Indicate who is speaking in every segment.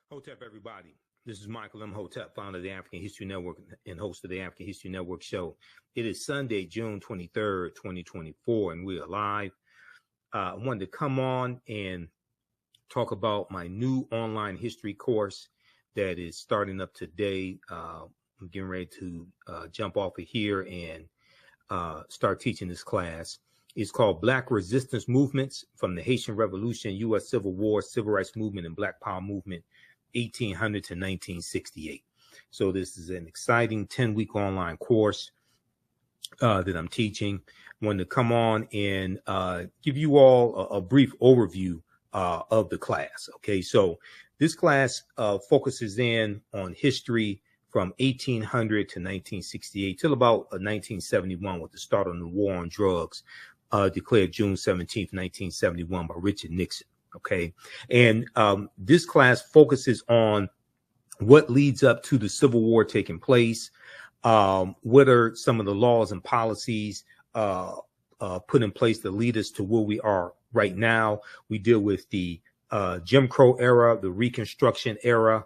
Speaker 1: Hotep, everybody. This is Michael Imhotep, founder of the African History Network and host of the African History Network show. It is Sunday, June 23rd, 2024, and we are live. I wanted to come on and talk about my new online history course that is starting up today. I'm getting ready to jump off of here and start teaching this class. It's called Black Resistance Movements from the Haitian Revolution, U.S. Civil War, Civil Rights Movement, and Black Power Movement, 1800 to 1968. So this is an exciting 10-week online course that I'm teaching. I wanted to come on and give you all a brief overview of the class. Okay, so this class focuses in on history from 1800 to 1968 till about 1971 with the start of the war on drugs, declared June 17th, 1971 by Richard Nixon. Okay. And this class focuses on what leads up to the Civil War taking place. What are some of the laws and policies put in place that lead us to where we are right now? We deal with the Jim Crow era, the Reconstruction era,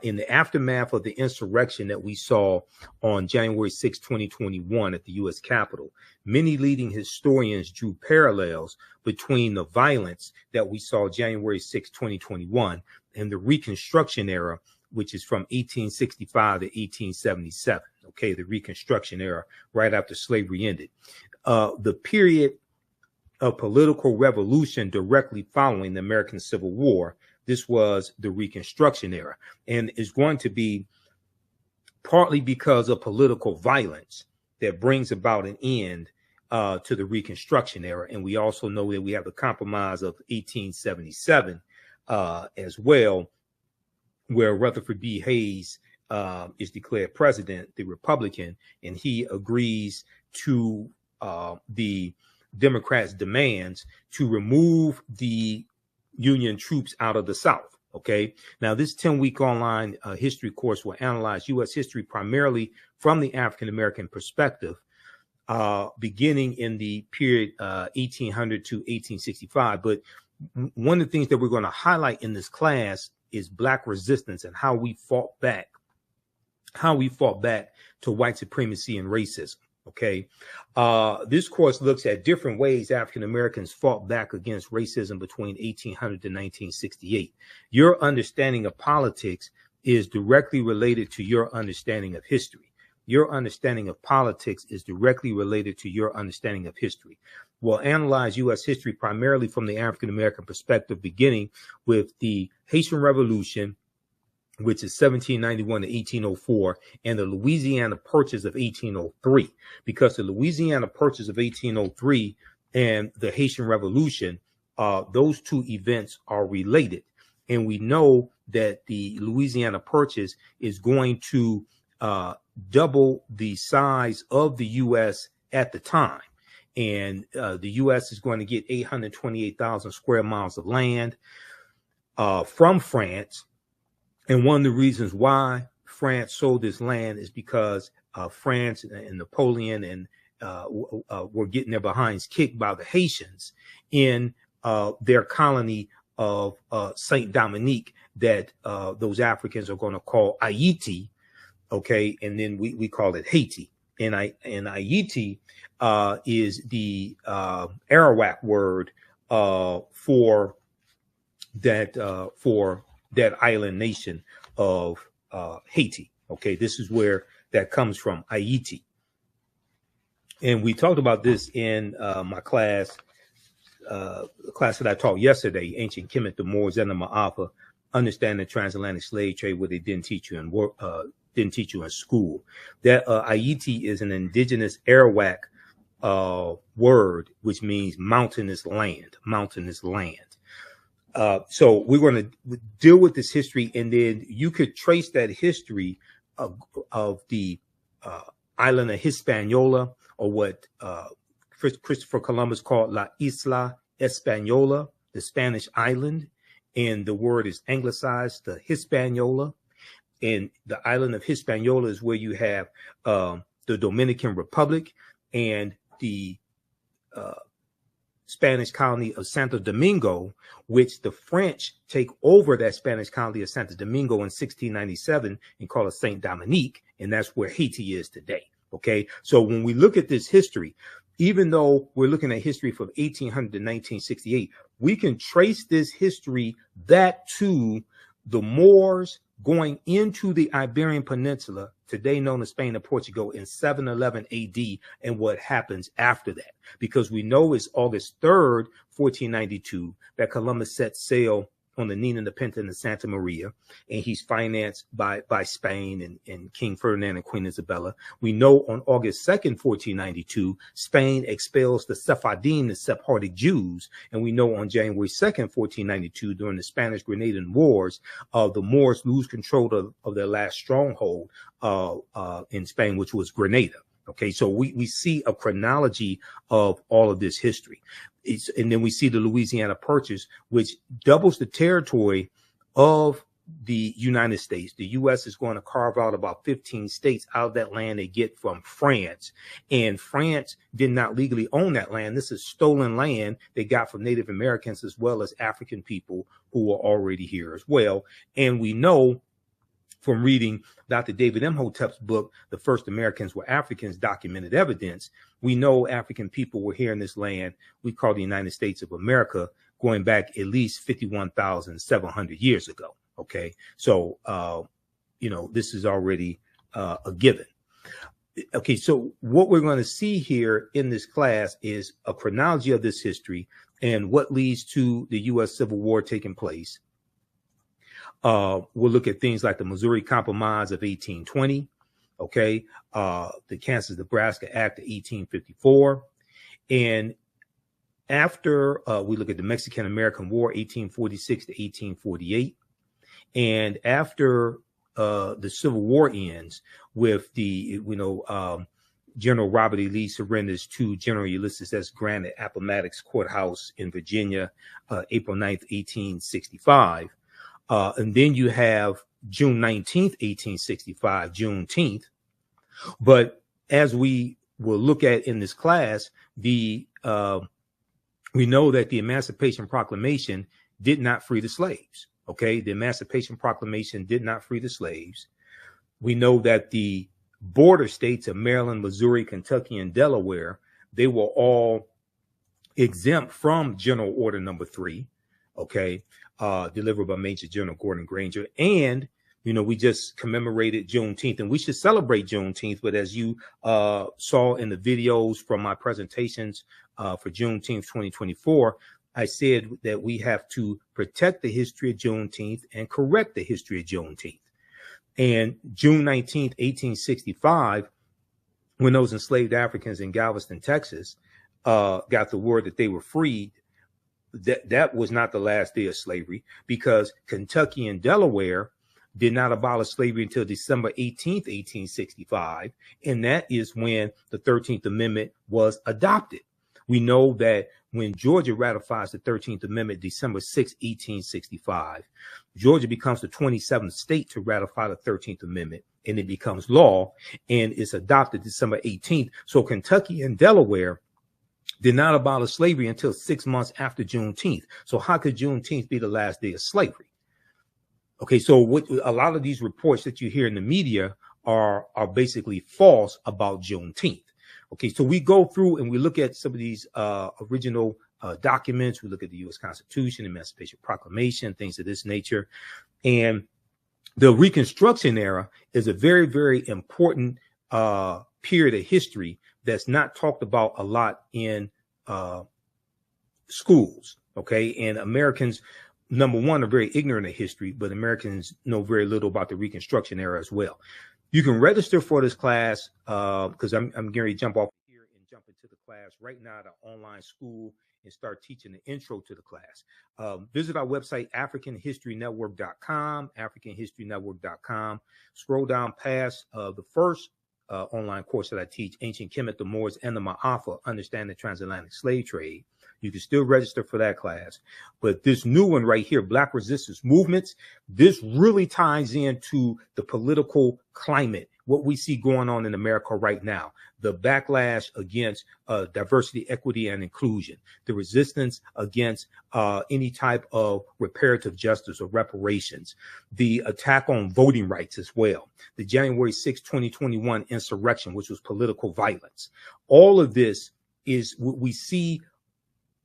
Speaker 1: in the aftermath of the insurrection that we saw on January 6, 2021 at the U.S. Capitol. Many leading historians drew parallels between the violence that we saw January 6, 2021 and the Reconstruction era, which is from 1865 to 1877. Okay, the Reconstruction era, right after slavery ended. The period of political revolution directly following the American Civil War. This was the Reconstruction era, and is going to be partly because of political violence that brings about an end to the Reconstruction era. And we also know that we have the Compromise of 1877 as well, where Rutherford B. Hayes is declared president, the Republican, and he agrees to the Democrats' demands to remove the Union troops out of the South. Okay. Now, this 10-week online history course will analyze U.S. history primarily from the African-American perspective, beginning in the period 1800 to 1865. But one of the things that we're going to highlight in this class is Black resistance and how we fought back to white supremacy and racism. Okay. This course looks at different ways African Americans fought back against racism between 1800 to 1968. Your understanding of politics is directly related to your understanding of history. Your understanding of politics is directly related to your understanding of history. We'll analyze U.S. history primarily from the African American perspective, beginning with the Haitian Revolution, which is 1791 to 1804, and the Louisiana Purchase of 1803, because the Louisiana Purchase of 1803 and the Haitian Revolution, those two events are related. And we know that the Louisiana Purchase is going to double the size of the U.S. at the time. And the U.S. is going to get 828,000 square miles of land from France. And one of the reasons why France sold this land is because France and Napoleon and were getting their behinds kicked by the Haitians in their colony of Saint Dominique that those Africans are going to call Haiti. Okay, and then we call it Haiti. And Haiti is the Arawak word for that island nation of Haiti. Okay, this is where that comes from, Haiti. And we talked about this in my class, the class that I taught yesterday, Ancient Kemet, the Moors, and the Ma'afa, Understanding the Transatlantic Slave Trade, where they didn't teach you in school. That Haiti is an indigenous Arawak word, which means mountainous land, so we're going to deal with this history, and then you could trace that history of the island of Hispaniola, or what Christopher Columbus called La Isla Española, the Spanish island, and the word is anglicized to Hispaniola. And the island of Hispaniola is where you have the Dominican Republic and the Spanish colony of Santo Domingo, which the French take over that Spanish colony of Santo Domingo in 1697 and call it Saint Dominique, and that's where Haiti is today. Okay, so when we look at this history, even though we're looking at history from 1800 to 1968, we can trace this history back to the Moors going into the Iberian Peninsula, today known as Spain and Portugal, in 711 AD, and what happens after that. Because we know it's August 3rd, 1492, that Columbus set sail on the Nina, the Pinta, and the Santa Maria, and he's financed by Spain and King Ferdinand and Queen Isabella. We know on August 2nd, 1492, Spain expels the Sephardim, the Sephardic Jews, and we know on January 2nd, 1492, during the Spanish-Grenadian Wars, the Moors lose control of their last stronghold in Spain, which was Grenada. Okay, so we see a chronology of all of this history. And then we see the Louisiana Purchase, which doubles the territory of the United States. The U.S. is going to carve out about 15 states out of that land they get from France. And France did not legally own that land. This is stolen land they got from Native Americans as well as African people who were already here as well. And we know from reading Dr. David Imhotep's book, The First Americans Were Africans, Documented Evidence, we know African people were here in this land we call the United States of America, going back at least 51,700 years ago. Okay, so, this is already a given. Okay, so what we're going to see here in this class is a chronology of this history and what leads to the U.S. Civil War taking place. We'll look at things like the Missouri Compromise of 1820, okay, the Kansas-Nebraska Act of 1854. And after we look at the Mexican-American War, 1846 to 1848. And after the Civil War ends with the, General Robert E. Lee surrenders to General Ulysses S. Grant at Appomattox Courthouse in Virginia, April 9th, 1865. And then you have June 19th, 1865, Juneteenth. But as we will look at in this class, we know that the Emancipation Proclamation did not free the slaves. Okay, the Emancipation Proclamation did not free the slaves. We know that the border states of Maryland, Missouri, Kentucky, and Delaware, they were all exempt from General Order Number 3. Okay, delivered by Major General Gordon Granger. And, we just commemorated Juneteenth, and we should celebrate Juneteenth. But as you saw in the videos from my presentations for Juneteenth 2024, I said that we have to protect the history of Juneteenth and correct the history of Juneteenth. And June 19th, 1865, when those enslaved Africans in Galveston, Texas, got the word that they were freed, that was not the last day of slavery, because Kentucky and Delaware did not abolish slavery until December 18th, 1865. And that is when the 13th Amendment was adopted. We know that when Georgia ratifies the 13th Amendment, December 6, 1865, Georgia becomes the 27th state to ratify the 13th Amendment, and it becomes law, and it's adopted December 18th. So Kentucky and Delaware did not abolish slavery until 6 months after Juneteenth. So how could Juneteenth be the last day of slavery? Okay, so a lot of these reports that you hear in the media are basically false about Juneteenth. Okay, so we go through and we look at some of these original documents. We look at the U.S. Constitution, Emancipation Proclamation, things of this nature. And the Reconstruction era is a very, very important period of history that's not talked about a lot in schools. Okay, and Americans, number one, are very ignorant of history, but Americans know very little about the Reconstruction era as well. You can register for this class because I'm getting ready to jump off here and jump into the class right now, the online school, and start teaching the intro to the class. Visit our website, AfricanHistoryNetwork.com, AfricanHistoryNetwork.com. Scroll down past the first online course that I teach, Ancient Kemet, the Moors, and the Ma'afa, Understanding the Transatlantic Slave Trade. You can still register for that class. But this new one right here, Black Resistance Movements, this really ties into the political climate what we see going on in America right now, the backlash against diversity, equity, and inclusion, the resistance against any type of reparative justice or reparations, the attack on voting rights as well, the January 6, 2021 insurrection, which was political violence. All of this is what we see,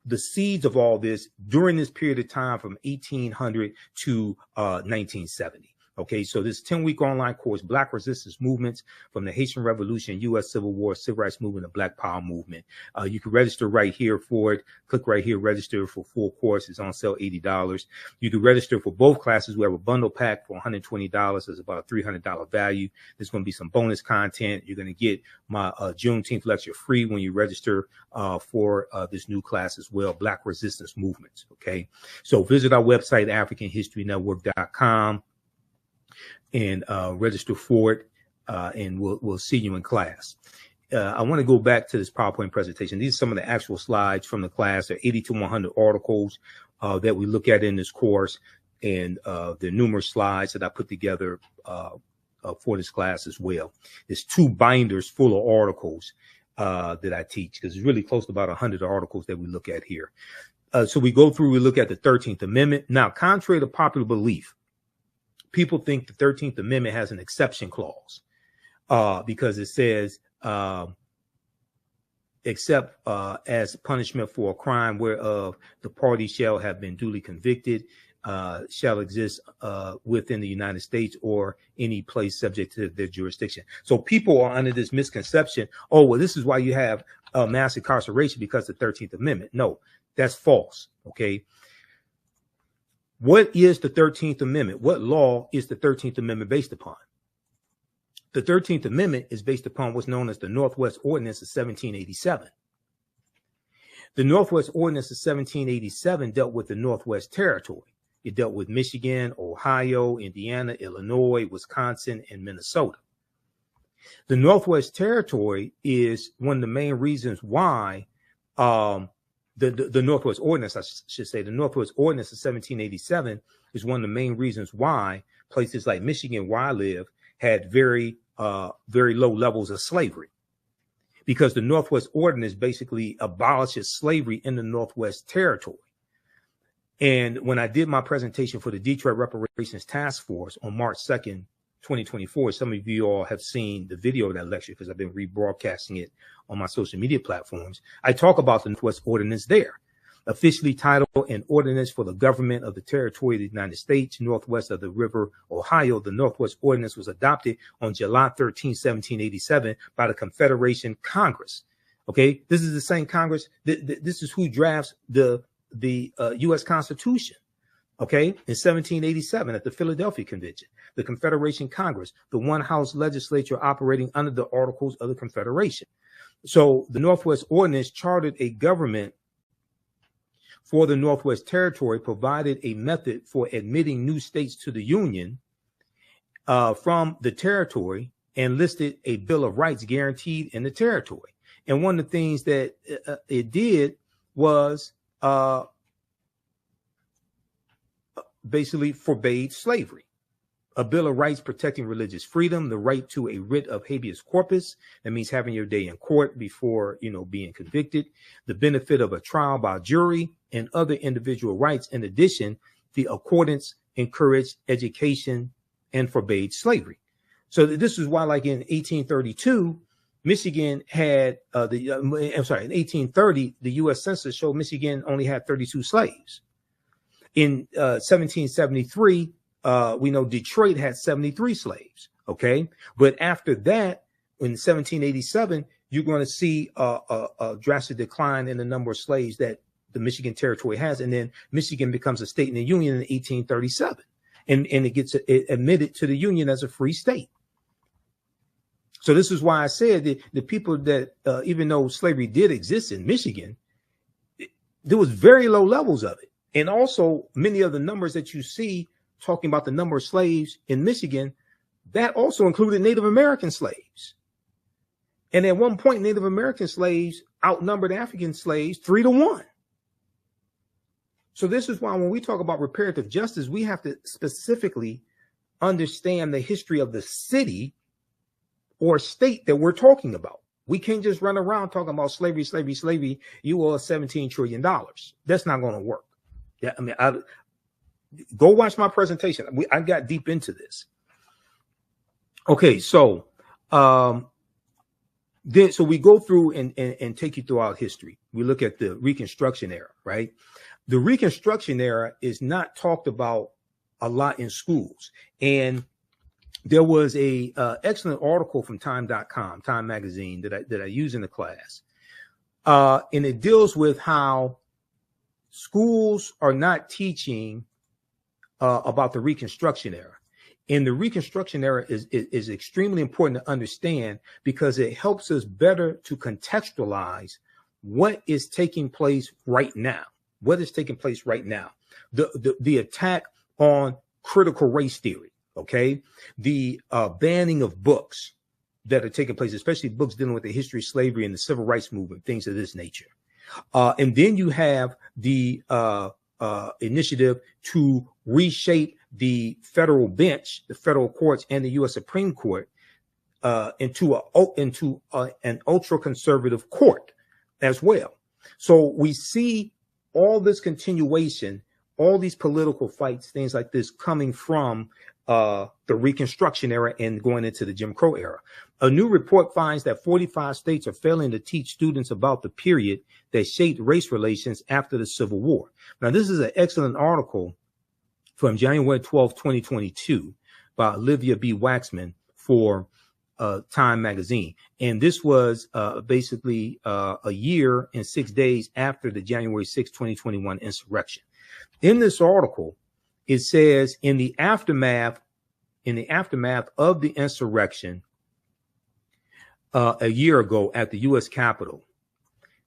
Speaker 1: the seeds of all this during this period of time from 1800 to 1970. Okay, so this 10-week online course, Black Resistance Movements from the Haitian Revolution, U.S. Civil War, Civil Rights Movement, and Black Power Movement. You can register right here for it. Click right here, register for full course. It's on sale, $80. You can register for both classes. We have a bundle pack for $120. It's about a $300 value. There's going to be some bonus content. You're going to get my Juneteenth lecture free when you register for this new class as well, Black Resistance Movements. Okay, so visit our website, AfricanHistoryNetwork.com. and register for it, and we'll see you in class. I want to go back to this PowerPoint presentation. These are some of the actual slides from the class. There are 80 to 100 articles that we look at in this course, and there are numerous slides that I put together for this class as well. There's 2 binders full of articles that I teach, because it's really close to about 100 articles that we look at here. So we go through, we look at the 13th Amendment. Now, contrary to popular belief, people think the 13th Amendment has an exception clause because it says, except as punishment for a crime whereof the party shall have been duly convicted, shall exist within the United States or any place subject to their jurisdiction. So people are under this misconception, oh, well, this is why you have mass incarceration, because of the 13th Amendment. No, that's false, okay? What is the 13th Amendment? What law is the 13th Amendment based upon? The 13th Amendment is based upon what's known as the Northwest Ordinance of 1787. The Northwest Ordinance of 1787 dealt with the Northwest Territory. It dealt with Michigan, Ohio, Indiana, Illinois, Wisconsin, and Minnesota. The Northwest Territory is one of the main reasons why the Northwest Ordinance, I should say, the Northwest Ordinance of 1787 is one of the main reasons why places like Michigan, where I live, had very low levels of slavery, because the Northwest Ordinance basically abolishes slavery in the Northwest Territory. And when I did my presentation for the Detroit Reparations Task Force on March 2nd, 2024, some of you all have seen the video of that lecture because I've been rebroadcasting it on my social media platforms. I talk about the Northwest Ordinance there, officially titled An Ordinance for the Government of the Territory of the United States, Northwest of the River Ohio. The Northwest Ordinance was adopted on July 13, 1787 by the Confederation Congress. Okay, this is the same Congress. This is who drafts the U.S. Constitution. Okay, in 1787 at the Philadelphia Convention, the Confederation Congress, the one-house legislature operating under the Articles of the Confederation. So the Northwest Ordinance chartered a government for the Northwest Territory, provided a method for admitting new states to the Union from the territory, and listed a Bill of Rights guaranteed in the territory. And one of the things that it did was basically forbade slavery. A Bill of Rights protecting religious freedom, the right to a writ of habeas corpus, that means having your day in court before, being convicted, the benefit of a trial by jury, and other individual rights. In addition, the accordance encouraged education and forbade slavery. So this is why, like in 1832, Michigan had in 1830, the U.S. Census showed Michigan only had 32 slaves. In 1773, we know Detroit had 73 slaves. Okay, but after that, in 1787, you're going to see a drastic decline in the number of slaves that the Michigan Territory has, and then Michigan becomes a state in the Union in 1837, and it gets admitted to the Union as a free state. So this is why I said that the people that, even though slavery did exist in Michigan, there was very low levels of it. And also many of the numbers that you see talking about the number of slaves in Michigan, that also included Native American slaves. And at one point, Native American slaves outnumbered African slaves 3-1. So this is why when we talk about reparative justice, we have to specifically understand the history of the city or state that we're talking about. We can't just run around talking about slavery, slavery, slavery. You owe us $17 trillion. That's not going to work. Yeah, I mean, go watch my presentation. I got deep into this. Okay, so then we go through and take you throughout history. We look at the Reconstruction era, right? The Reconstruction era is not talked about a lot in schools. And there was a excellent article from Time.com, Time magazine, that I use in the class. And it deals with how schools are not teaching about the Reconstruction era. And the Reconstruction era is extremely important to understand because it helps us better to contextualize what is taking place right now. What is taking place right now? The attack on critical race theory, okay? The banning of books that are taking place, especially books dealing with the history of slavery and the civil rights movement, things of this nature. And then you have the initiative to reshape the federal bench, the federal courts, and the U.S. Supreme Court into an ultra-conservative court as well. So we see all this continuation, all these political fights, things like this coming from the Reconstruction era and going into the Jim Crow era. A new report finds that 45 states are failing to teach students about the period that shaped race relations after the Civil War. Now, this is an excellent article from January 12, 2022 by Olivia B. Waxman for Time magazine. And this was basically a year and 6 days after the January 6, 2021 insurrection. In this article, it says in the aftermath of the insurrection a year ago at the U.S. Capitol,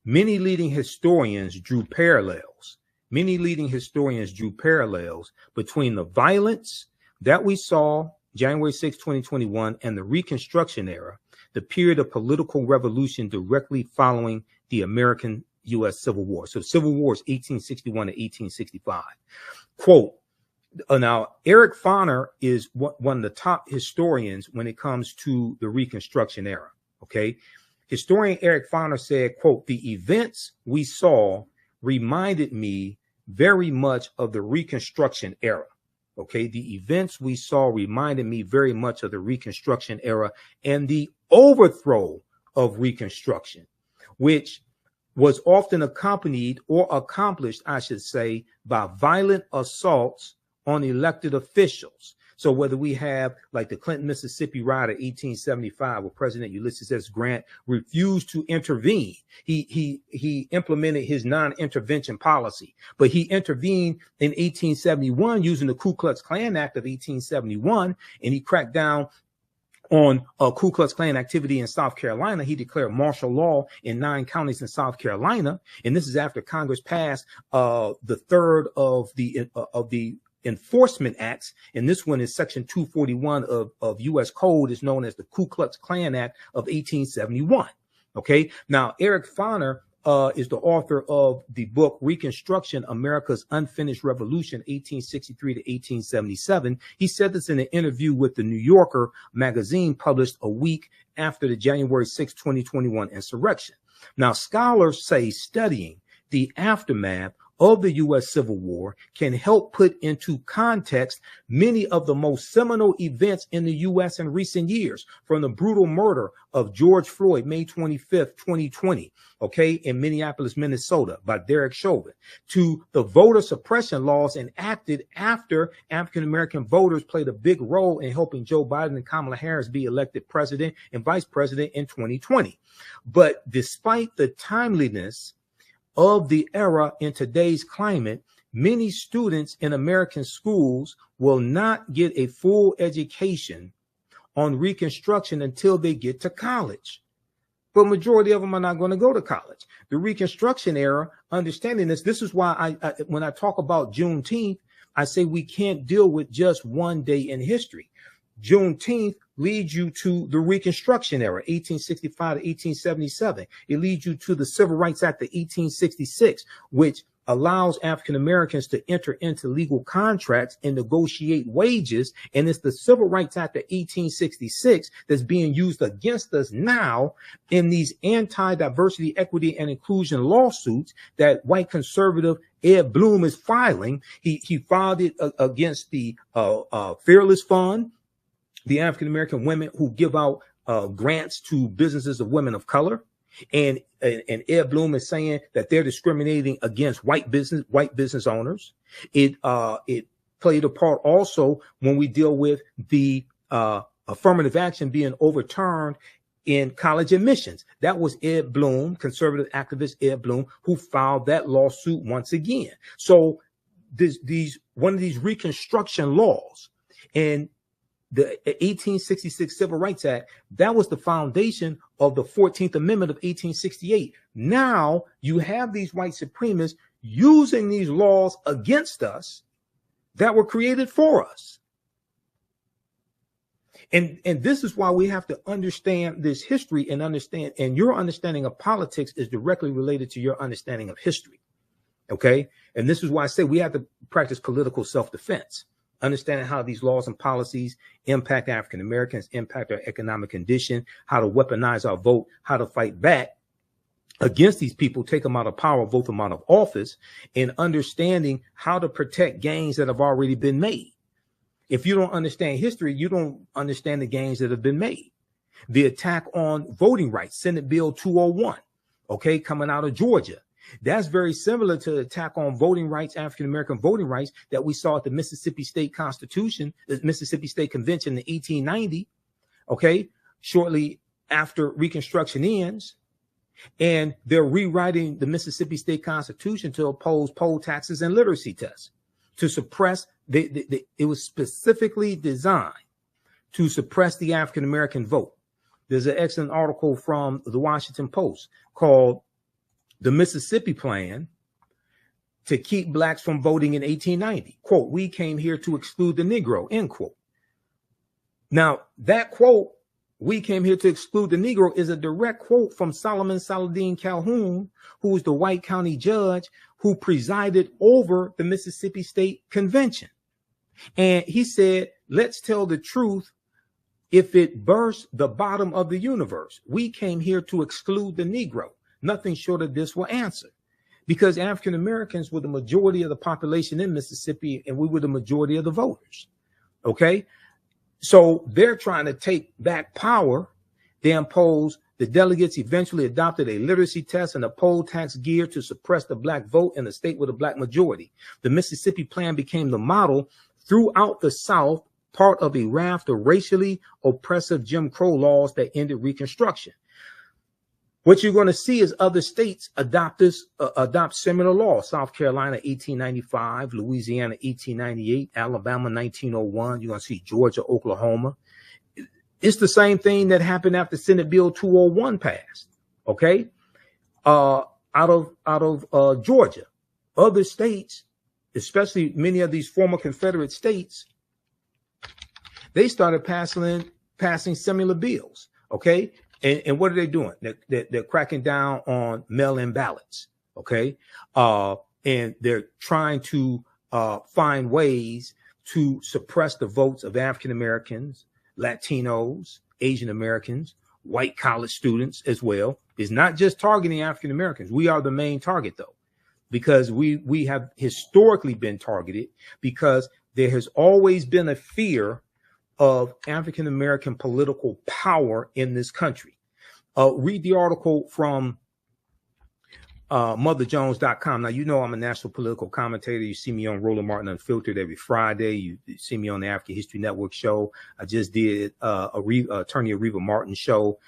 Speaker 1: many leading historians drew parallels between the violence that we saw January 6, 2021 and the Reconstruction era, the period of political revolution directly following the American U.S. Civil War. So Civil War is 1861 to 1865. Quote, now, Eric Foner is one of the top historians when it comes to the Reconstruction era. Okay. Historian Eric Foner said, quote, the events we saw reminded me very much of the Reconstruction era. Okay. The events we saw reminded me very much of the Reconstruction era and the overthrow of Reconstruction, which was often accompanied or accomplished, I should say, by violent assaults on elected officials. So whether we have like the Clinton, Mississippi riot of 1875, where President Ulysses S. Grant refused to intervene, he implemented his non-intervention policy, but he intervened in 1871 using the Ku Klux Klan Act of 1871, and he cracked down on Ku Klux Klan activity in South Carolina. He declared martial law in 9 counties in South Carolina, and this is after Congress passed the third of the enforcement acts, and this one is section 241 of U.S. Code, is known as the Ku Klux Klan Act of 1871. Okay, now Eric Foner is the author of the book Reconstruction, America's Unfinished Revolution, 1863 to 1877. He said this in an interview with the New Yorker magazine published a week after the January 6, 2021 insurrection. Now, scholars say studying the aftermath of the U.S. Civil War can help put into context many of the most seminal events in the U.S. in recent years, from the brutal murder of George Floyd, May 25th, 2020, okay, in Minneapolis, Minnesota, by Derek Chauvin, to the voter suppression laws enacted after African-American voters played a big role in helping Joe Biden and Kamala Harris be elected president and vice president in 2020. But despite the timeliness of the era in today's climate, many students in American schools will not get a full education on Reconstruction until they get to college. But majority of them are not going to go to college. The Reconstruction era, understanding this is why I when I talk about Juneteenth, I say we can't deal with just one day in history. Juneteenth leads you to the Reconstruction era, 1865 to 1877. It leads you to the Civil Rights Act of 1866, which allows African Americans to enter into legal contracts and negotiate wages. And it's the Civil Rights Act of 1866 that's being used against us now in these anti-diversity, equity, and inclusion lawsuits that white conservative Ed Bloom is filing. He filed it against the Fearless Fund, the African American women who give out grants to businesses of women of color. And Ed Bloom is saying that they're discriminating against white business owners. It played a part also when we deal with the affirmative action being overturned in college admissions. That was Ed Bloom, conservative activist Ed Bloom, who filed that lawsuit once again. So one of these Reconstruction laws and the 1866 Civil Rights Act, that was the foundation of the 14th Amendment of 1868. Now you have these white supremacists using these laws against us that were created for us. And this is why we have to understand this history and understand, and your understanding of politics is directly related to your understanding of history. Okay. And this is why I say we have to practice political self-defense. Understanding how these laws and policies impact African Americans, impact our economic condition, how to weaponize our vote, how to fight back against these people, take them out of power, vote them out of office, and understanding how to protect gains that have already been made. If you don't understand history, you don't understand the gains that have been made. The attack on voting rights, Senate Bill 201, okay, coming out of Georgia. That's very similar to the attack on voting rights, African-American voting rights that we saw at the Mississippi State Constitution, the Mississippi State Convention in 1890, okay, shortly after Reconstruction ends. And they're rewriting the Mississippi State Constitution to oppose poll taxes and literacy tests, to suppress, it was specifically designed to suppress the African-American vote. There's an excellent article from the Washington Post called "The Mississippi Plan to Keep Blacks from Voting in 1890. Quote, "We came here to exclude the Negro," end quote. Now, that quote, "We came here to exclude the Negro," is a direct quote from Solomon Saladin Calhoun, who was the white county judge who presided over the Mississippi State Convention. And he said, "Let's tell the truth. If it bursts the bottom of the universe, we came here to exclude the Negro. Nothing short of this will answer." Because African Americans were the majority of the population in Mississippi, and we were the majority of the voters. Okay. So they're trying to take back power. They imposed, the delegates eventually adopted a literacy test and a poll tax geared to suppress the black vote in a state with a black majority. The Mississippi Plan became the model throughout the South, part of a raft of racially oppressive Jim Crow laws that ended Reconstruction. What you're going to see is other states adopt similar laws. South Carolina, 1895, Louisiana, 1898, Alabama, 1901. You're going to see Georgia, Oklahoma. It's the same thing that happened after Senate Bill 201 passed. Okay. Out of Georgia, other states, especially many of these former Confederate states, they started passing similar bills. Okay. And what are they doing? They're cracking down on mail-in ballots, okay? And they're trying to find ways to suppress the votes of African Americans, Latinos, Asian Americans, white college students as well. It's not just targeting African Americans. We are the main target, though, because we have historically been targeted, because there has always been a fear of African American political power in this country. Read the article from motherjones.com. Now, you know I'm a national political commentator. You see me on Roland Martin Unfiltered every Friday. You see me on the African History Network show. I just did Attorney Areva Martin show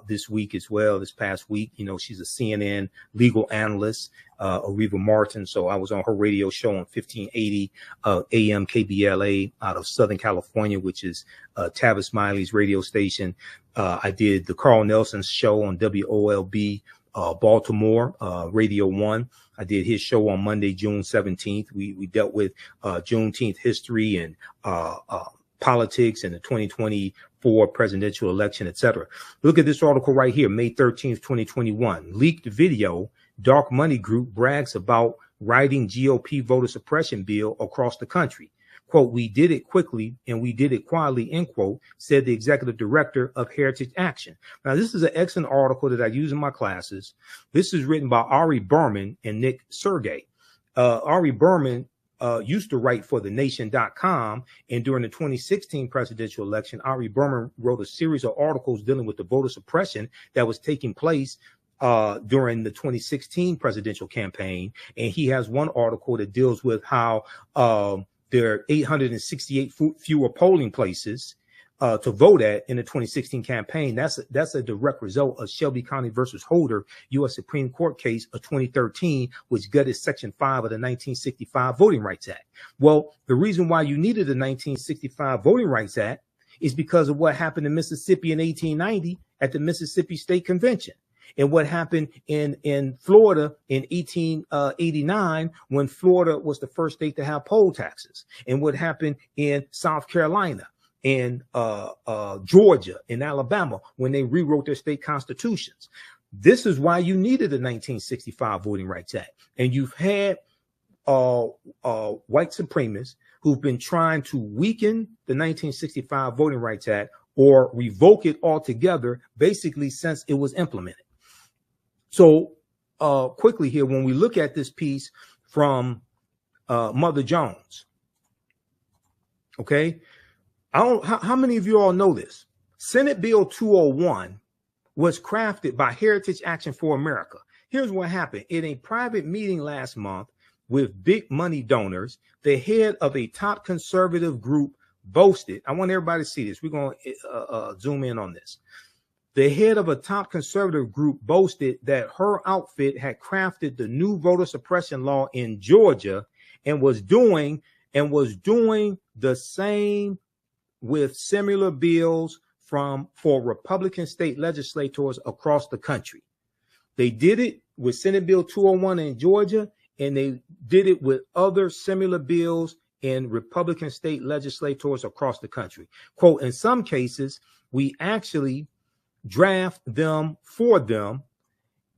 Speaker 1: this week as well, this past week. You know, she's a CNN legal analyst, Areva Martin. So I was on her radio show on 1580 AM KBLA out of Southern California, which is Tavis Smiley's radio station. I did the Carl Nelson show on WOLB Baltimore, Radio 1. I did his show on Monday, June 17th. We dealt with Juneteenth history and politics and the 2024 presidential election, etc. Look at this article right here, May 13th, 2021. Leaked video, Dark Money Group brags about writing GOP voter suppression bill across the country. Quote, we did it quickly and we did it quietly, end quote, said the executive director of Heritage Action. Now, this is an excellent article that I use in my classes. This is written by Ari Berman and Nick Sergey. Ari Berman used to write for thenation.com, and during the 2016 presidential election, Ari Berman wrote a series of articles dealing with the voter suppression that was taking place during the 2016 presidential campaign. And he has one article that deals with how there are 868 fewer polling places to vote at in the 2016 campaign. That's a direct result of Shelby County versus Holder, U.S. Supreme Court case of 2013, which gutted Section 5 of the 1965 Voting Rights Act. Well, the reason why you needed the 1965 Voting Rights Act is because of what happened in Mississippi in 1890 at the Mississippi State Convention, and what happened in Florida in 1889 when Florida was the first state to have poll taxes, and what happened in South Carolina, in Georgia, in Alabama, when they rewrote their state constitutions. This is why you needed the 1965 Voting Rights Act. And you've had white supremacists who've been trying to weaken the 1965 Voting Rights Act or revoke it altogether, basically since it was implemented. So quickly here, when we look at this piece from Mother Jones, okay, how many of you all know this? Senate Bill 201 was crafted by Heritage Action for America. Here's what happened. In a private meeting last month with big money donors, the head of a top conservative group boasted, I want everybody to see this. We're going to zoom in on this. The head of a top conservative group boasted that her outfit had crafted the new voter suppression law in Georgia and was doing the same with similar bills for Republican state legislators across the country. They did it with Senate Bill 201 in Georgia, and they did it with other similar bills in Republican state legislators across the country. Quote, in some cases, we actually draft them for them,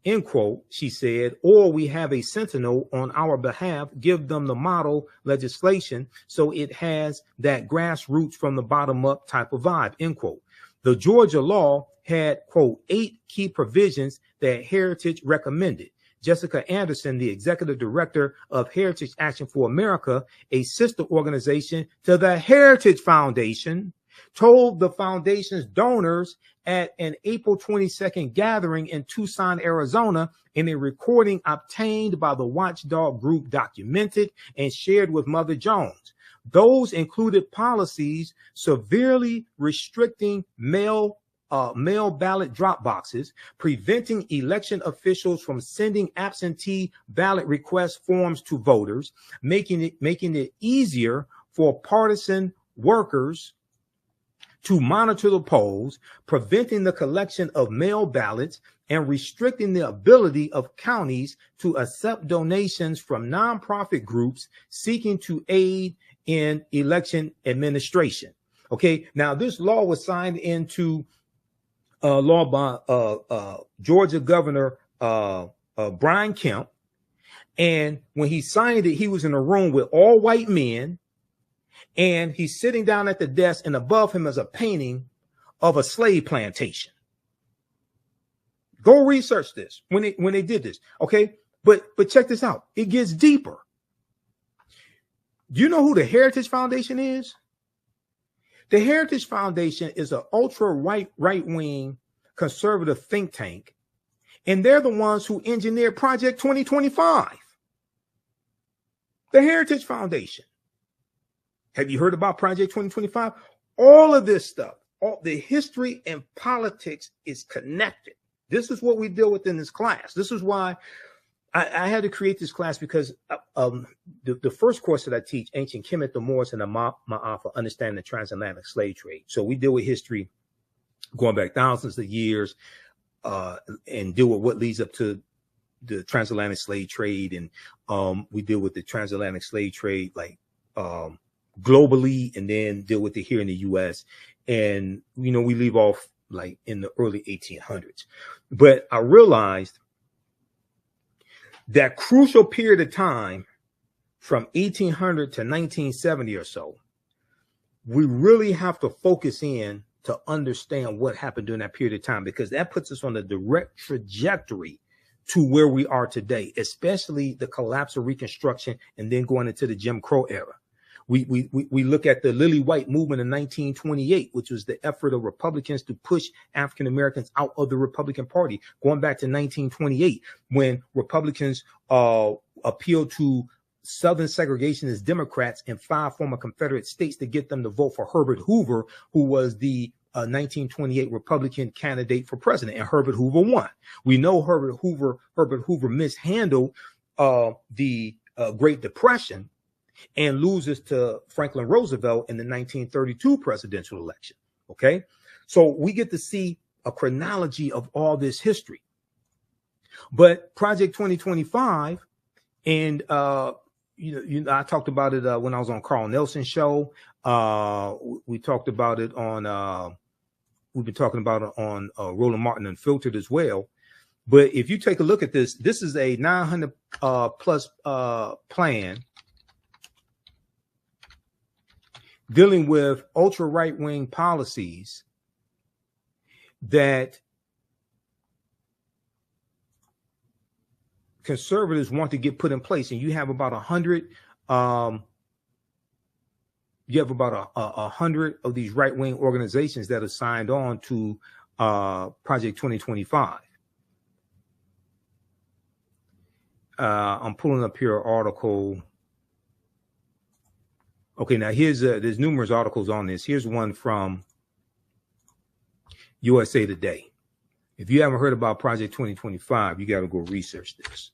Speaker 1: end quote, she said, or we have a sentinel on our behalf, give them the model legislation so it has that grassroots from the bottom up type of vibe, end quote. The Georgia law had, quote, 8 key provisions that Heritage recommended. Jessica Anderson, the executive director of Heritage Action for America, a sister organization to the Heritage Foundation, told the foundation's donors at an April 22nd gathering in Tucson, Arizona, in a recording obtained by the watchdog group documented and shared with Mother Jones. Those included policies severely restricting mail ballot drop boxes, preventing election officials from sending absentee ballot request forms to voters, making it easier for partisan workers to monitor the polls, preventing the collection of mail ballots, and restricting the ability of counties to accept donations from nonprofit groups seeking to aid in election administration. Okay, now this law was signed into law by Georgia Governor Brian Kemp, and when he signed it, he was in a room with all white men. And he's sitting down at the desk, and above him is a painting of a slave plantation. Go research this when they did this, okay? But check this out. It gets deeper. Do you know who the Heritage Foundation is? The Heritage Foundation is an right-wing conservative think tank, and they're the ones who engineered Project 2025. The Heritage Foundation. Have you heard about Project 2025? All of this stuff, all the history and politics is connected. This is what we deal with in this class. This is why I had to create this class, because the first course that I teach, Ancient Kemet, the Moors, and the Ma'afa, Understanding the Transatlantic Slave Trade. So we deal with history going back thousands of years and deal with what leads up to the transatlantic slave trade. And we deal with the transatlantic slave trade, like, globally, and then deal with it here in the U.S. And, you know, we leave off like in the early 1800s. But I realized That crucial period of time from 1800 to 1970 or so, we really have to focus in to understand what happened during that period of time, because that puts us on a direct trajectory to where we are today, especially the collapse of Reconstruction and then going into the Jim Crow era. We look at the Lily White movement in 1928, which was the effort of Republicans to push African Americans out of the Republican Party, going back to 1928, when Republicans appealed to Southern segregationist Democrats in 5 former Confederate states to get them to vote for Herbert Hoover, who was the 1928 Republican candidate for president, and Herbert Hoover won. We know Herbert Hoover mishandled the Great Depression and loses to Franklin Roosevelt in the 1932 presidential election. Okay, so we get to see a chronology of all this history. But Project 2025, and I talked about it when I was on Carl Nelson's show. We talked about it on. We've been talking about it on Roland Martin Unfiltered as well. But if you take a look at this, this is a 900 plus plan dealing with ultra right-wing policies that conservatives want to get put in place. And you have about 100 100 of these right-wing organizations that are signed on to Project 2025. I'm pulling up here an article. Okay, now there's numerous articles on this. Here's one from USA Today. If you haven't heard about Project 2025, you got to go research this.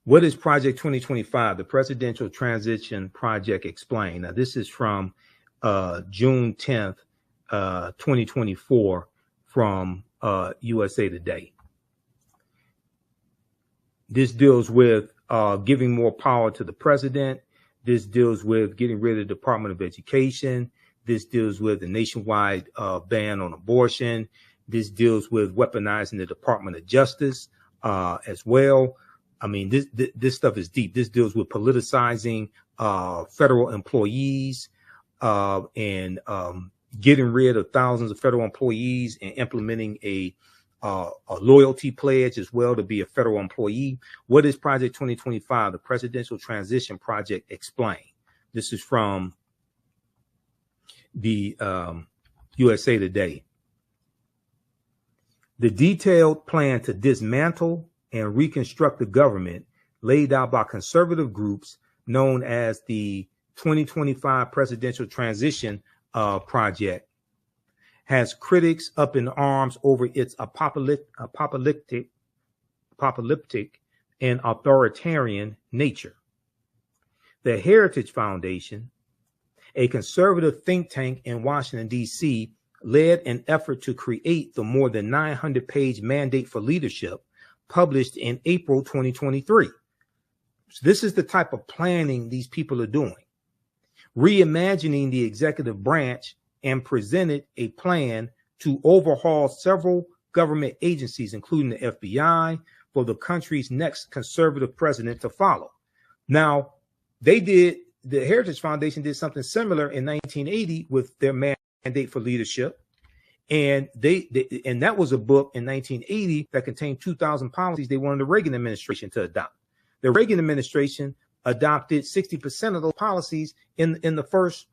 Speaker 1: What is Project 2025? The Presidential Transition Project Explained. Now, this is from June 10th, 2024 from USA Today. This deals with giving more power to the president. This deals with getting rid of the Department of Education. This deals with the nationwide ban on abortion. This deals with weaponizing the Department of Justice as well. I mean, this stuff is deep. This deals with politicizing federal employees and getting rid of thousands of federal employees and implementing a loyalty pledge as well to be a federal employee. What is Project 2025? The Presidential Transition Project Explained. This is from the USA Today. The detailed plan to dismantle and reconstruct the government laid out by conservative groups known as the 2025 Presidential Transition Project has critics up in arms over its apocalyptic and authoritarian nature. The Heritage Foundation, a conservative think tank in Washington, D.C., led an effort to create the more than 900-page mandate for leadership published in April 2023. So this is the type of planning these people are doing. Reimagining the executive branch, and presented a plan to overhaul several government agencies, including the FBI, for the country's next conservative president to follow. Now, the Heritage Foundation did something similar in 1980 with their mandate for leadership. And and that was a book in 1980 that contained 2,000 policies they wanted the Reagan administration to adopt. The Reagan administration adopted 60% of those policies in the first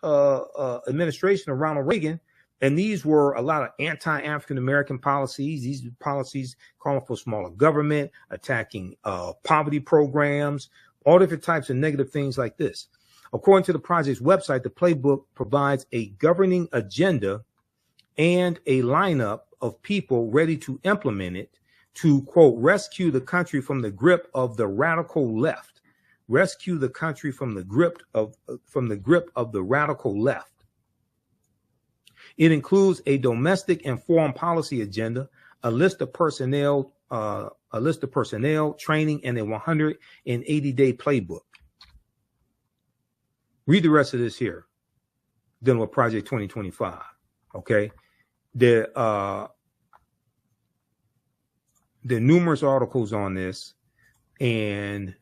Speaker 1: administration of Ronald Reagan. And these were a lot of anti-African American policies. These policies calling for smaller government, attacking poverty programs, all different types of negative things like this. According to the project's website, the playbook provides a governing agenda and a lineup of people ready to implement it to, quote, rescue the country from the grip of the radical left. Rescue the country from the grip of the radical left. It includes a domestic and foreign policy agenda, a list of personnel, training, and a 180-day playbook. Read the rest of this here. Dealing with Project 2025. Okay. there are numerous articles on this, and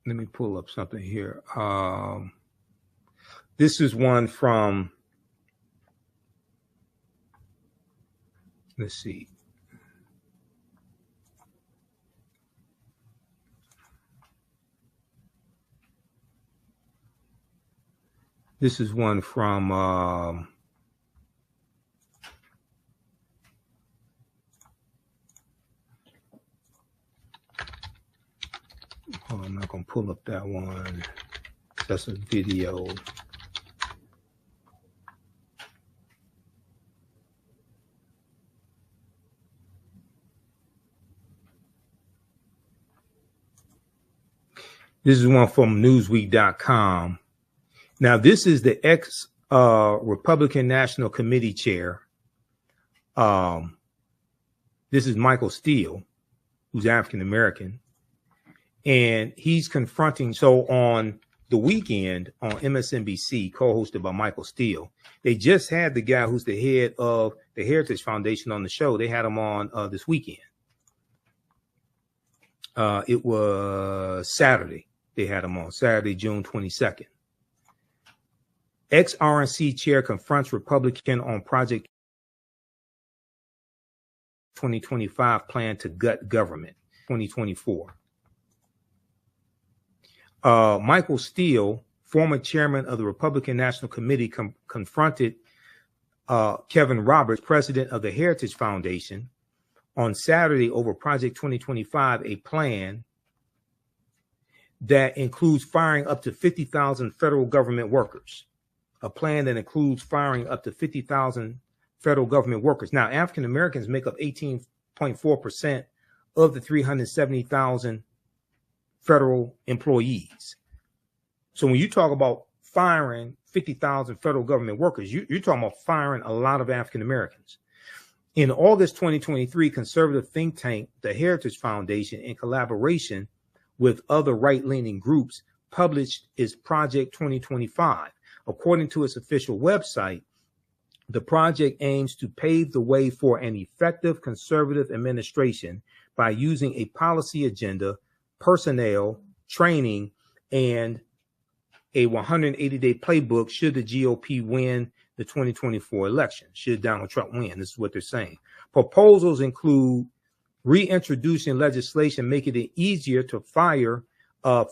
Speaker 1: let me pull up something here. This is one from, let's see. This is one from I'm not going to pull up that one. That's a video. This is one from Newsweek.com. Now, this is the ex-Republican National Committee chair. This is Michael Steele, who's African-American. And he's confronting, so on the weekend on MSNBC, co-hosted by Michael Steele, they just had the guy who's the head of the Heritage Foundation on the show. They had him on this weekend. It was Saturday. They had him on Saturday, June 22nd. Ex-RNC chair confronts Republican on Project 2025 plan to gut government, 2024. Michael Steele, former chairman of the Republican National Committee, confronted Kevin Roberts, president of the Heritage Foundation, on Saturday over Project 2025, a plan that includes firing up to 50,000 federal government workers. A plan that includes firing up to 50,000 federal government workers. Now, African Americans make up 18.4% of the 370,000 federal employees. So when you talk about firing 50,000 federal government workers, you're talking about firing a lot of African Americans. In August 2023, conservative think tank, the Heritage Foundation, in collaboration with other right-leaning groups, published its Project 2025. According to its official website, the project aims to pave the way for an effective conservative administration by using a policy agenda, personnel, training, and a 180-day playbook should the GOP win the 2024 election, should Donald Trump win. This is what they're saying. Proposals include reintroducing legislation making it easier to fire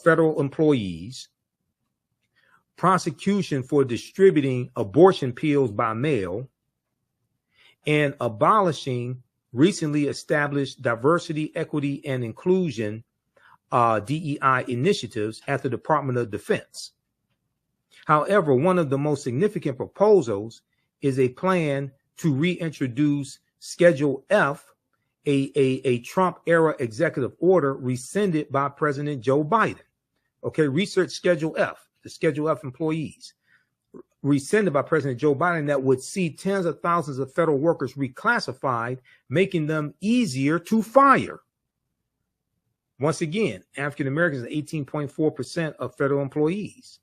Speaker 1: federal employees, prosecution for distributing abortion pills by mail, and abolishing recently established diversity, equity, and inclusion DEI initiatives at the Department of Defense. However, one of the most significant proposals is a plan to reintroduce Schedule F, a Trump-era executive order rescinded by President Joe Biden. Okay, research Schedule F. The Schedule F employees, rescinded by President Joe Biden, that would see tens of thousands of federal workers reclassified, making them easier to fire. Once again, African Americans are 18.4% of federal employees.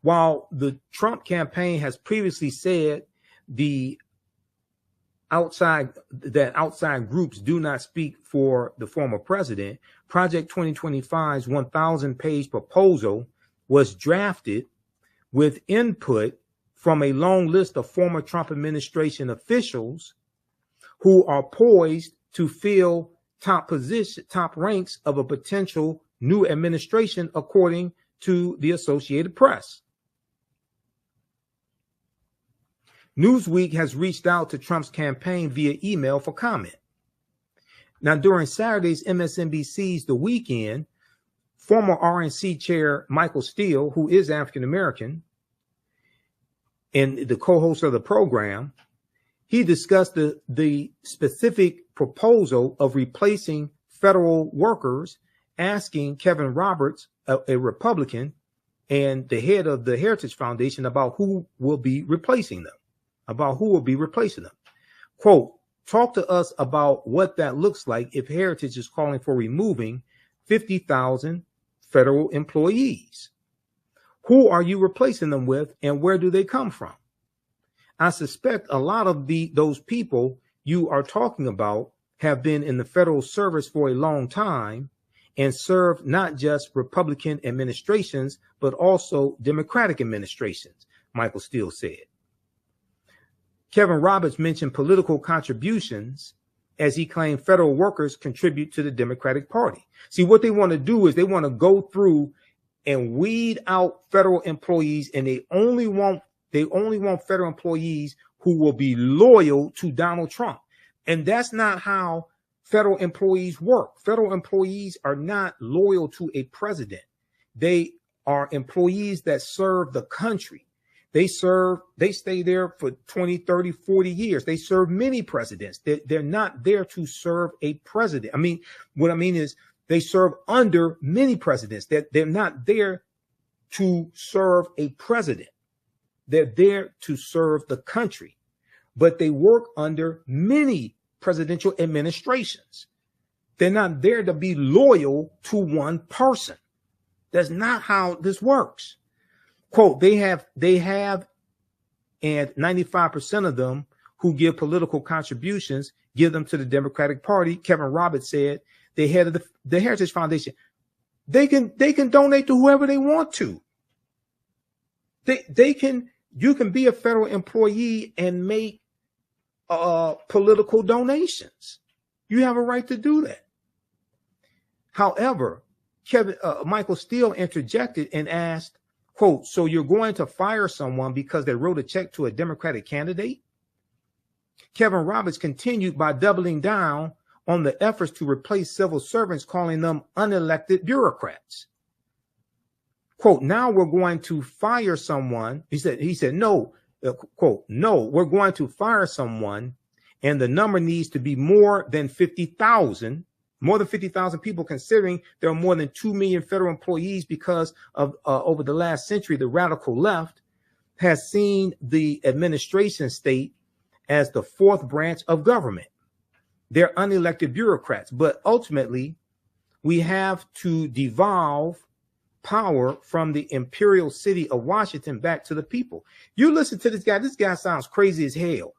Speaker 1: While the Trump campaign has previously said outside groups do not speak for the former president, Project 2025's 1,000-page proposal was drafted with input from a long list of former Trump administration officials who are poised to fill top ranks of a potential new administration, according to the Associated Press. Newsweek has reached out to Trump's campaign via email for comment. Now, during Saturday's MSNBC's The Weekend, former RNC chair Michael Steele, who is African American and the co-host of the program, he discussed the specific proposal of replacing federal workers, asking Kevin Roberts, a Republican, and the head of the Heritage Foundation about who will be replacing them. Quote, talk to us about what that looks like if Heritage is calling for removing 50,000 federal employees. Who are you replacing them with, and where do they come from? I suspect a lot of those people you are talking about have been in the federal service for a long time and served not just Republican administrations, but also Democratic administrations, Michael Steele said. Kevin Roberts mentioned political contributions as he claimed federal workers contribute to the Democratic Party. See, what they want to do is they want to go through and weed out federal employees, and they only want federal employees who will be loyal to Donald Trump. And that's not how federal employees work. Federal employees are not loyal to a president. They are employees that serve the country. They stay there for 20, 30, 40 years. They serve many presidents. They're not there to serve a president. What I mean is they serve under many presidents. They're not there to serve a president. They're there to serve the country, but they work under many presidential administrations. They're not there to be loyal to one person. That's not how this works. Quote, they have, and 95% of them who give political contributions give them to the Democratic Party. Kevin Roberts said, the head of the Heritage Foundation, they can donate to whoever they want to. You can be a federal employee and make political donations. You have a right to do that. However, Michael Steele interjected and asked, quote, so you're going to fire someone because they wrote a check to a Democratic candidate? Kevin Roberts continued by doubling down on the efforts to replace civil servants, calling them unelected bureaucrats. Quote, now we're going to fire someone. He said, no, quote, no, we're going to fire someone, and the number needs to be more than 50,000 people, considering there are more than 2 million federal employees because of over the last century, the radical left has seen the administration state as the fourth branch of government. They're unelected bureaucrats, but ultimately we have to devolve power from the imperial city of Washington back to the people. You listen to this guy. This guy sounds crazy as hell.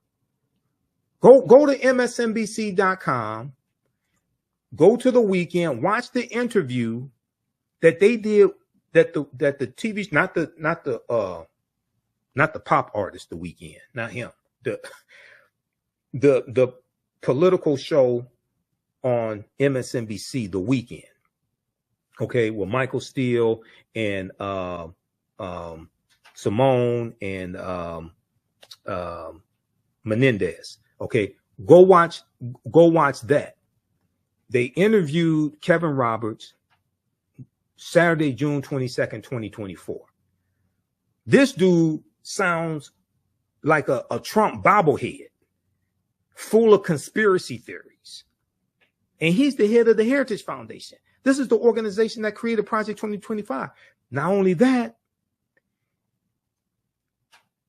Speaker 1: Go to MSNBC.com. Go to the weekend. Watch the interview that they did. That the TV, not the pop artist, the weekend, not him. The political show on MSNBC, the weekend. Okay, with Michael Steele and Simone and Menendez. Okay, go watch that. They interviewed Kevin Roberts Saturday, June 22nd, 2024. This dude sounds like a Trump bobblehead, full of conspiracy theories. And he's the head of the Heritage Foundation. This is the organization that created Project 2025. Not only that,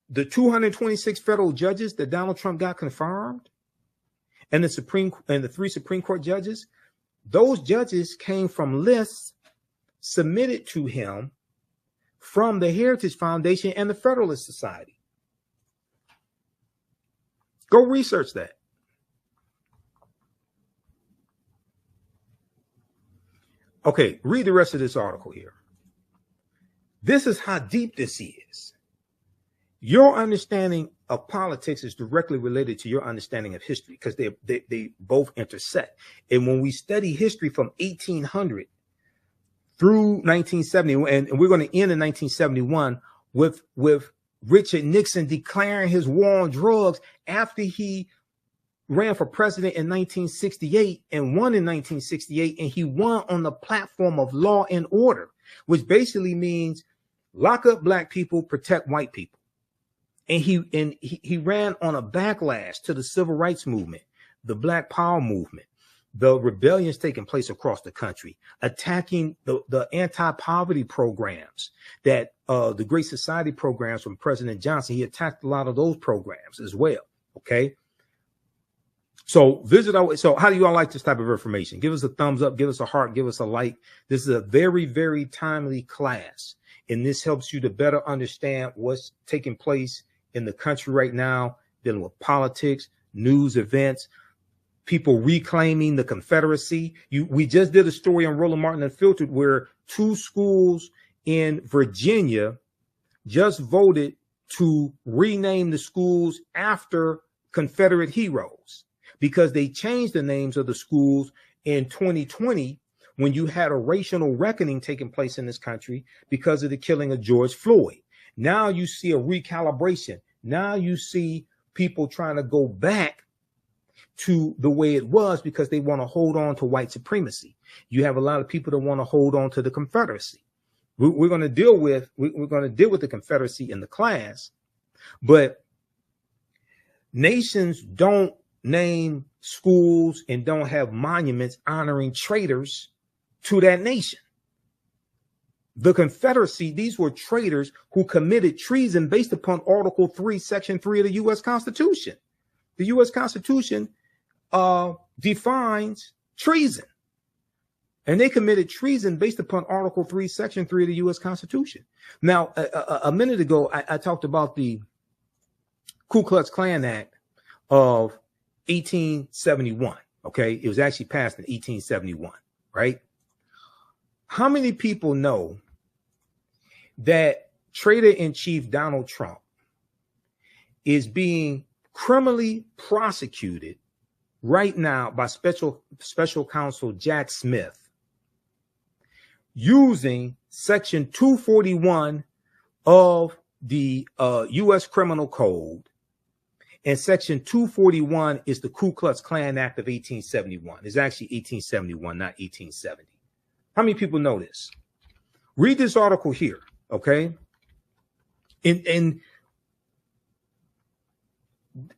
Speaker 1: the 226 federal judges that Donald Trump got confirmed, and the 3 Supreme Court judges, those judges came from lists submitted to him from the Heritage Foundation and the Federalist Society. Go research that. Okay, read the rest of this article here. This is how deep this is. Your understanding of politics is directly related to your understanding of history because they both intersect. And when we study history from 1800 through 1970, and we're going to end in 1971 with Richard Nixon declaring his war on drugs after he ran for president in 1968 and won in 1968, and he won on the platform of law and order, which basically means lock up black people, protect white people. And he ran on a backlash to the civil rights movement, the Black Power movement, the rebellions taking place across the country, attacking the anti-poverty programs that the Great Society programs from President Johnson. He attacked a lot of those programs as well. Okay. So so how do you all like this type of information? Give us a thumbs up, give us a heart, give us a like. This is a very, very timely class, and this helps you to better understand what's taking place in the country right now, dealing with politics, news events, people reclaiming the Confederacy. We just did a story on Roland Martin Unfiltered where 2 schools in Virginia just voted to rename the schools after Confederate heroes because they changed the names of the schools in 2020 when you had a racial reckoning taking place in this country because of the killing of George Floyd. Now you see a recalibration. Now you see people trying to go back to the way it was because they want to hold on to white supremacy. You have a lot of people that want to hold on to the Confederacy. We're going to deal with the Confederacy in the class, but nations don't name schools and don't have monuments honoring traitors to that nation. The Confederacy, these were traitors who committed treason based upon Article 3, Section 3 of the U.S. Constitution. The U.S. Constitution defines treason. And they committed treason based upon Article 3, Section 3 of the U.S. Constitution. Now, a minute ago, I talked about the Ku Klux Klan Act of 1871. Okay, it was actually passed in 1871, right? How many people know that Traitor-in-Chief Donald Trump is being criminally prosecuted right now by special counsel Jack Smith using Section 241 of the U.S. Criminal Code? And Section 241 is the Ku Klux Klan Act of 1871. It's actually 1871, not 1870. How many people know this? Read this article here, okay? And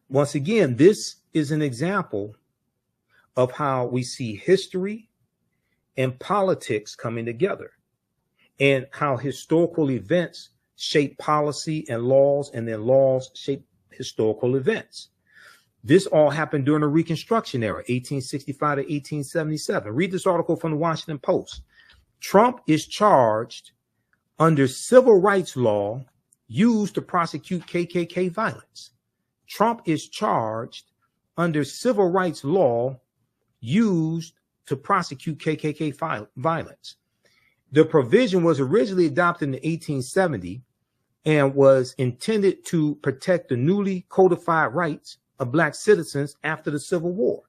Speaker 1: once again, this is an example of how we see history and politics coming together and how historical events shape policy and laws, and then laws shape historical events. This all happened during the Reconstruction era, 1865 to 1877. Read this article from the Washington Post. Trump is charged under civil rights law used to prosecute KKK violence. Trump is charged under civil rights law used to prosecute KKK violence. The provision was originally adopted in 1870 and was intended to protect the newly codified rights of Black citizens after the Civil War.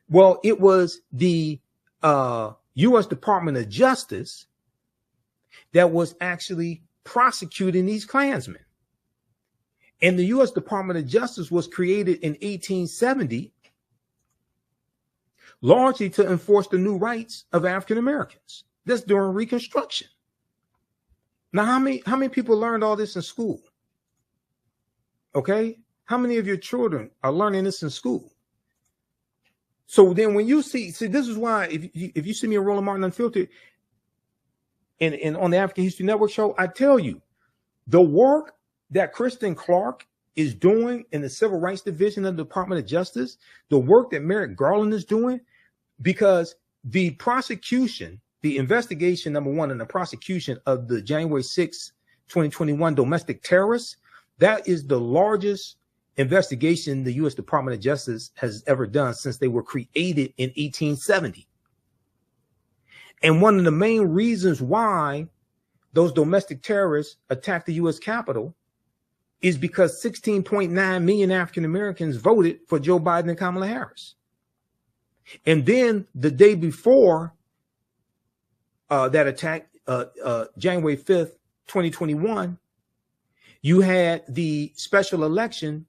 Speaker 1: Well, it was the U.S. Department of Justice that was actually prosecuting these Klansmen. And the U.S. Department of Justice was created in 1870 largely to enforce the new rights of African Americans. That's during Reconstruction. Now, how many people learned all this in school? Okay, how many of your children are learning this in school? So then, when you see, this is why if you see me on Roland Martin Unfiltered and on the African History Network show, I tell you the work that Kristen Clark is doing in the Civil Rights Division of the Department of Justice, the work that Merrick Garland is doing, because the prosecution, the investigation, number one, and the prosecution of the January 6, 2021 domestic terrorists, that is the largest investigation the U.S. Department of Justice has ever done since they were created in 1870. And one of the main reasons why those domestic terrorists attacked the U.S. Capitol is because 16.9 million African Americans voted for Joe Biden and Kamala Harris. And then the day before that attack, January 5th, 2021, you had the special election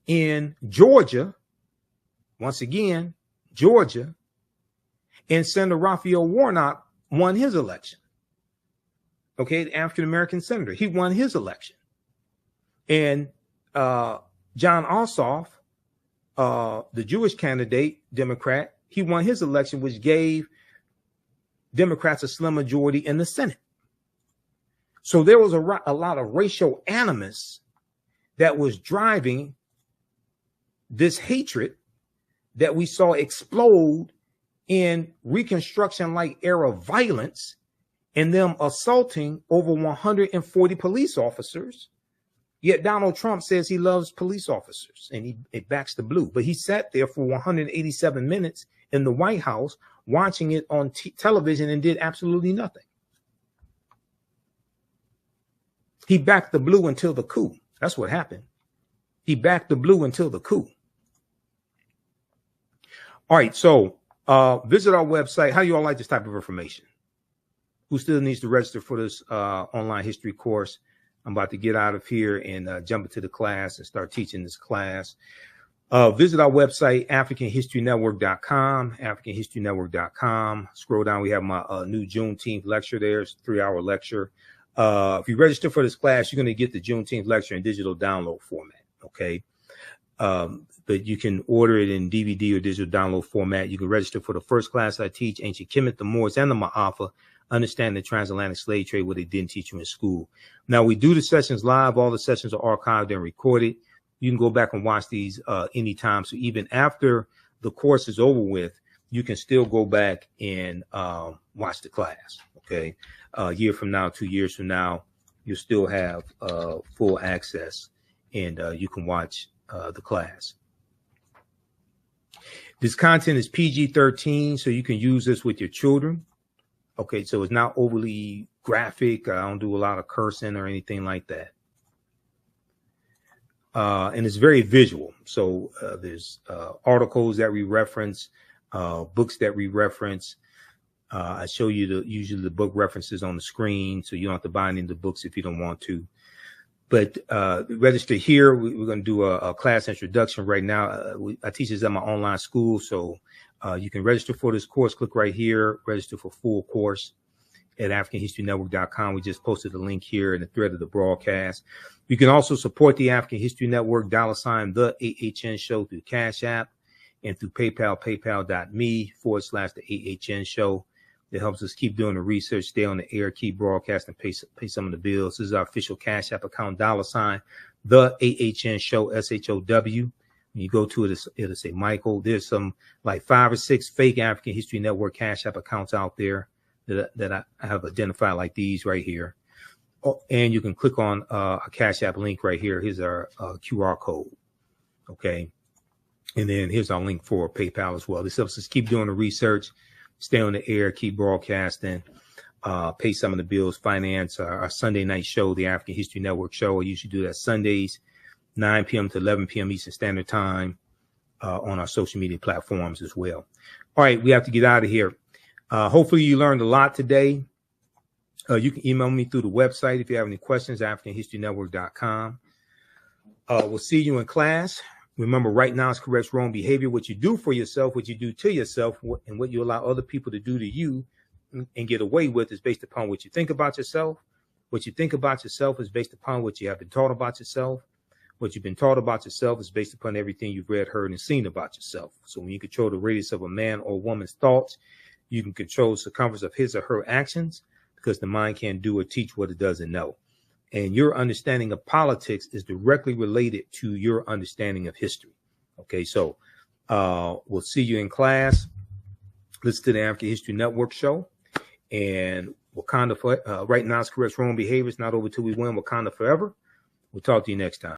Speaker 1: in Georgia, once again, Georgia, and Senator Raphael Warnock won his election. Okay, the African-American senator, he won his election. And John Ossoff, the Jewish candidate, Democrat, he won his election, which gave Democrats a slim majority in the Senate. So there was a lot of racial animus that was driving this hatred that we saw explode in Reconstruction-like era violence and them assaulting over 140 police officers Yet Donald Trump says he loves police officers and he backs the blue. But he sat there for 187 minutes in the White House watching it on television and did absolutely nothing. He backed the blue until the coup. That's what happened. He backed the blue until the coup. All right, so visit our website. How do you all like this type of information? Who still needs to register for this online history course? I'm about to get out of here and jump into the class and start teaching this class. Visit our website, AfricanHistoryNetwork.com, AfricanHistoryNetwork.com. Scroll down. We have my new Juneteenth lecture there. It's a 3-hour lecture. If you register for this class, you're going to get the Juneteenth lecture in digital download format. Okay. But you can order it in DVD or digital download format. You can register for the first class I teach, Ancient Kemet, the Moors, and the Ma'afa, Understand the Transatlantic Slave Trade, what they didn't teach you in school. Now, we do the sessions live. All the sessions are archived and recorded. You can go back and watch these anytime. So even after the course is over with, you can still go back and watch the class. Okay. A year from now, 2 years from now, you'll still have full access and you can watch the class. This content is PG-13, so you can use this with your children. Okay, so it's not overly graphic. I don't do a lot of cursing or anything like that. And it's very visual. So there's articles that we reference, books that we reference. I show you usually the book references on the screen, so you don't have to buy any of the books if you don't want to. But register here. We're going to do a class introduction right now. I teach this at my online school, so you can register for this course. Click right here, register for full course at AfricanHistoryNetwork.com. We just posted a link here in the thread of the broadcast. You can also support the African History Network, $ the AHN show through Cash App and through PayPal, paypal.me/the AHN show. It helps us keep doing the research, stay on the air, keep broadcasting, pay some of the bills. This is our official Cash App account, $ the AHN show, SHOW. When you go to it, it'll say Michael. There's some like 5 or 6 fake African History Network Cash App accounts out there that I have identified, like these right here. Oh, and you can click on a Cash App link right here. Here's our QR code. Okay. And then here's our link for PayPal as well. This helps us keep doing the research, stay on the air, keep broadcasting, pay some of the bills, finance our Sunday night show, the African History Network show. I usually do that Sundays, 9 p.m. to 11 p.m. Eastern Standard Time on our social media platforms as well. All right, we have to get out of here. Hopefully you learned a lot today. You can email me through the website if you have any questions, AfricanHistoryNetwork.com. We'll see you in class. Remember, right now is correct wrong behavior. What you do for yourself, what you do to yourself, and what you allow other people to do to you and get away with is based upon what you think about yourself. What you think about yourself is based upon what you have been taught about yourself. What you've been taught about yourself is based upon everything you've read, heard, and seen about yourself. So when you control the radius of a man or woman's thoughts, you can control the circumference of his or her actions, because the mind can't do or teach what it doesn't know. And your understanding of politics is directly related to your understanding of history. Okay, so we'll see you in class. Listen to the African History Network show. And Wakanda, right now is correct wrong behavior. It's not over till we win. Wakanda forever. We'll talk to you next time.